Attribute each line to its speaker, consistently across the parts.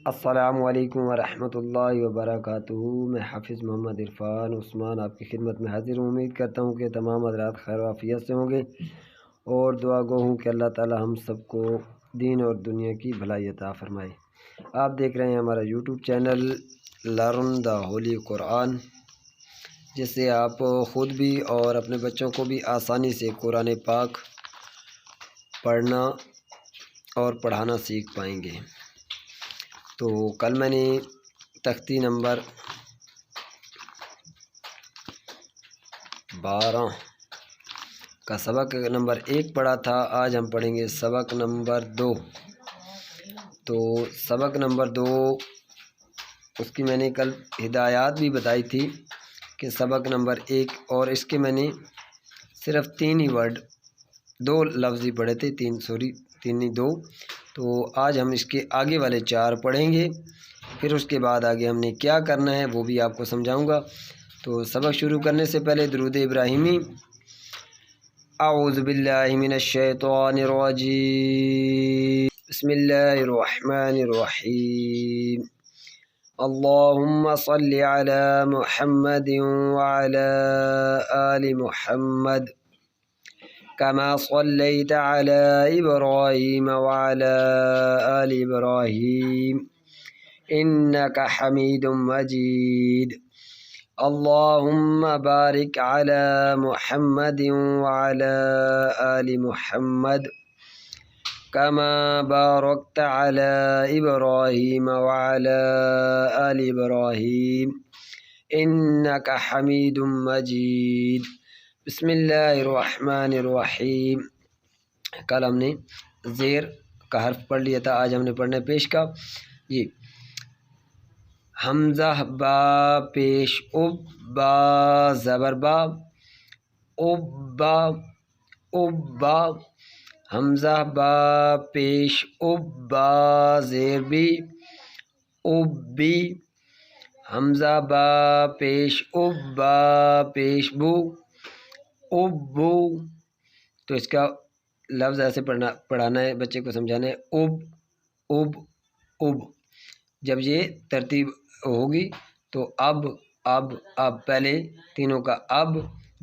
Speaker 1: السلام علیکم ورحمۃ اللہ وبرکاتہ۔ میں حافظ محمد عرفان عثمان آپ کی خدمت میں حاضر ہوں۔ امید کرتا ہوں کہ تمام حضرات خیر و عافیت سے ہوں گے اور دعا گو ہوں کہ اللہ تعالی ہم سب کو دین اور دنیا کی بھلائی عطا فرمائے۔ آپ دیکھ رہے ہیں ہمارا YouTube channel learn the holy Quran, جس سے آپ خود بھی اور اپنے بچوں کو بھی آسانی سے قرآن پاک پڑھنا اور پڑھانا سیکھ پائیں گے۔ تو کل میں نے تختی نمبر 12 کا سبق نمبر 1 پڑھا تھا۔ آج ہم پڑھیں گے سبق نمبر 2۔ تو سبق نمبر 2 اس کی میں نے کل ہدایات بھی بتائی تھی کہ سبق نمبر 1 اور اس کے میں نے صرف 3 ہی ورڈ 2 لفظ ہی پڑھے تھے، 3 نہیں 2۔ تو آج ہم اس کے آگے والے 4 پڑھیں گے، پھر اس کے بعد آگے ہم نے کیا کرنا ہے وہ بھی آپ کو سمجھاؤں گا۔ تو سبق شروع کرنے سے پہلے درود ابراہیمی۔ اعوذ باللہ من الشیطان الرجیم، بسم اللہ الرحمن الرحیم، اللہم صل علی محمد وعلی آل محمد كما صليت على إبراهيم وعلى آل إبراهيم إنك حميد مجيد، اللهم بارك على محمد وعلى آل محمد كما باركت على إبراهيم وعلى آل إبراهيم إنك حميد مجيد۔ بسم اللہ الرحمن الرحیم۔ کل ہم نے زیر کا حرف پڑھ لیا تھا، آج ہم نے پڑھنا ہے پیش کا۔ جی، حمزہ با پیش اب با زبر با اب با اب با، حمزہ با پیش اب با زیر بی اب بی، حمزہ با پیش اب با پیش بو ابو۔ تو اس کا لفظ ایسے پڑھانا ہے، بچے کو سمجھانا ہے، اب اب اب۔ جب یہ ترتیب ہوگی تو اب پہلے تینوں کا اب،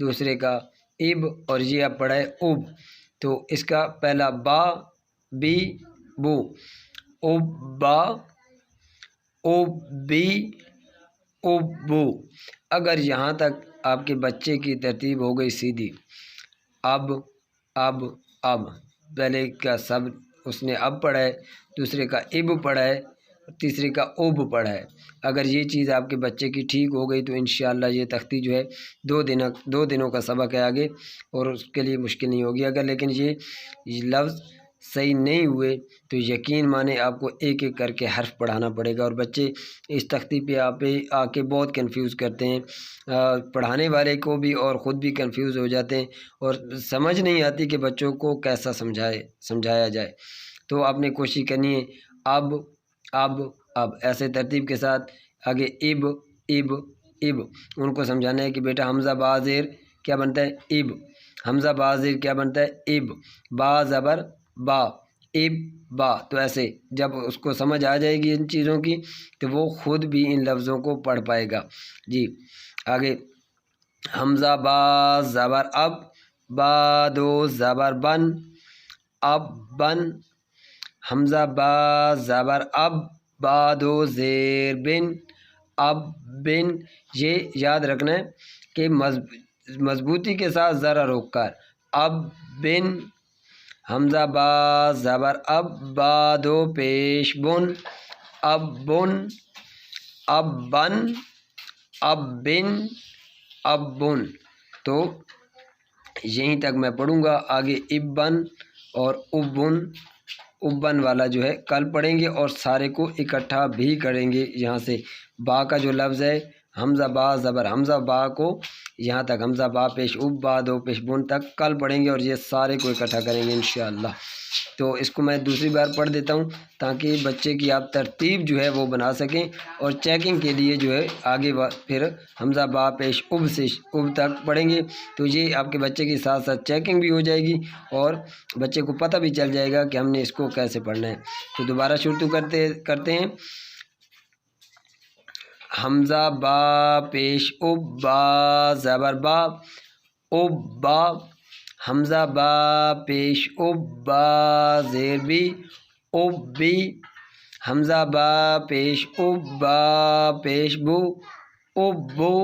Speaker 1: دوسرے کا اب اور یہ اب پڑھا ہے اب۔ تو اس کا پہلا با بی بو، اب با اب بی ابو۔ اگر یہاں تک آپ کے بچے کی ترتیب ہو گئی سیدھی، اب پہلے کا سب اس نے اب پڑھا ہے، دوسرے کا اب پڑھا ہے، تیسرے کا اب پڑھا ہے، اگر یہ چیز آپ کے بچے کی ٹھیک ہو گئی تو انشاءاللہ یہ تختی جو ہے 2 دنوں کا سبق ہے آگے، اور اس کے لیے مشکل نہیں ہوگی۔ اگر لیکن یہ لفظ صحیح نہیں ہوئے تو یقین مانے آپ کو ایک ایک کر کے حرف پڑھانا پڑے گا، اور بچے اس تختی پہ آ کے بہت کنفیوز کرتے ہیں، پڑھانے والے کو بھی اور خود بھی کنفیوز ہو جاتے ہیں، اور سمجھ نہیں آتی کہ بچوں کو کیسا سمجھایا جائے۔ تو آپ نے کوشش کرنی ہے اب ایسے ترتیب کے ساتھ آگے اب ان کو سمجھانا ہے کہ بیٹا حمزہ با زیر کیا بنتا ہے اب، حمزہ با زیر کیا بنتا ہے اب، با زبر با اب با۔ تو ایسے جب اس کو سمجھ آ جائے گی ان چیزوں کی تو وہ خود بھی ان لفظوں کو پڑھ پائے گا۔ جی آگے، حمزہ با زبر اب، با دو زبر بن اب بن، حمزہ با زبر اب، با دو زیر بن اب بن۔ یہ یاد رکھنا ہے کہ مضبوطی کے ساتھ ذرا روک کر اب بن، حمزہ با زبر اب، با دو پیش بن اب بن اب بن اب بن اب بن۔ تو یہیں تک میں پڑھوں گا، آگے ابن اور ابن والا جو ہے کل پڑھیں گے، اور سارے کو اکٹھا بھی کریں گے۔ یہاں سے با کا جو لفظ ہے حمزہ با زبر حمزہ با کو یہاں تک حمزہ با پیش اب با دو پیش بن تک کل پڑھیں گے، اور یہ سارے کو اکٹھا کریں گے انشاءاللہ۔ تو اس کو میں دوسری بار پڑھ دیتا ہوں تاکہ بچے کی آپ ترتیب جو ہے وہ بنا سکیں، اور چیکنگ کے لیے جو ہے آگے پھر حمزہ با پیش اب سے اب تک پڑھیں گے، تو یہ آپ کے بچے کے ساتھ ساتھ چیکنگ بھی ہو جائے گی اور بچے کو پتہ بھی چل جائے گا کہ ہم نے اس کو کیسے پڑھنا ہے۔ تو دوبارہ شروع کرتے ہیں، حمزہ با پیش اب با زبر با اب با حمزہ با پیش اب با زیر بی اب بی حمزہ با پیش اب با پیش بو اب بو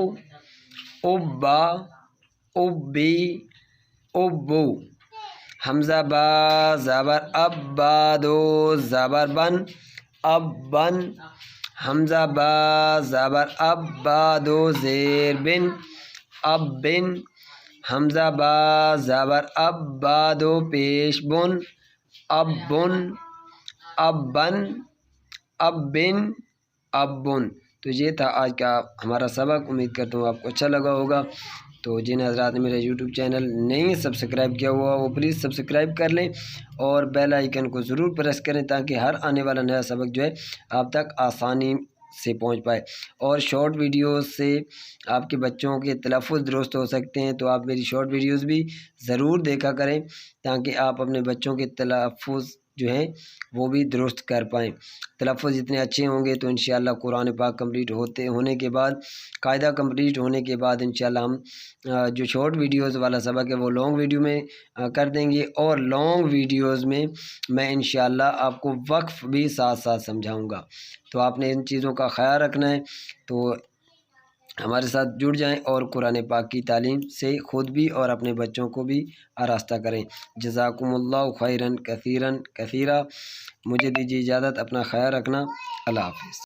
Speaker 1: اب با اب بی اب بو حمزہ با زبر اب با دو زبر بن اب بن حمزہ با زبر اب با دو زیر بن اب بن حمزہ با زبر اب با دو پیش بن اب بن اب بن اب بن اب بن۔ تو یہ تھا آج کا ہمارا سبق، امید کرتا ہوں آپ کو اچھا لگا ہوگا۔ تو جن حضرات نے میرا یوٹیوب چینل نہیں سبسکرائب کیا ہوا وہ پلیز سبسکرائب کر لیں اور بیل آئیکن کو ضرور پریس کریں تاکہ ہر آنے والا نیا سبق جو ہے آپ تک آسانی سے پہنچ پائے۔ اور شارٹ ویڈیوز سے آپ کے بچوں کے تلفظ درست ہو سکتے ہیں، تو آپ میری شارٹ ویڈیوز بھی ضرور دیکھا کریں تاکہ آپ اپنے بچوں کے تلفظ جو ہیں وہ بھی درست کر پائیں۔ تلفظ جتنے اچھے ہوں گے تو انشاءاللہ قرآن پاک کمپلیٹ ہونے کے بعد، قاعدہ کمپلیٹ ہونے کے بعد انشاءاللہ ہم جو شارٹ ویڈیوز والا سبق ہے وہ لانگ ویڈیو میں کر دیں گے، اور لانگ ویڈیوز میں میں انشاءاللہ آپ کو وقف بھی ساتھ ساتھ سمجھاؤں گا۔ تو آپ نے ان چیزوں کا خیال رکھنا ہے، تو ہمارے ساتھ جڑ جائیں اور قرآن پاک کی تعلیم سے خود بھی اور اپنے بچوں کو بھی آراستہ کریں۔ جزاکم اللہ خیرا کثیرا کثیرا۔ مجھے دیجیے اجازت، اپنا خیال رکھنا، اللہ حافظ۔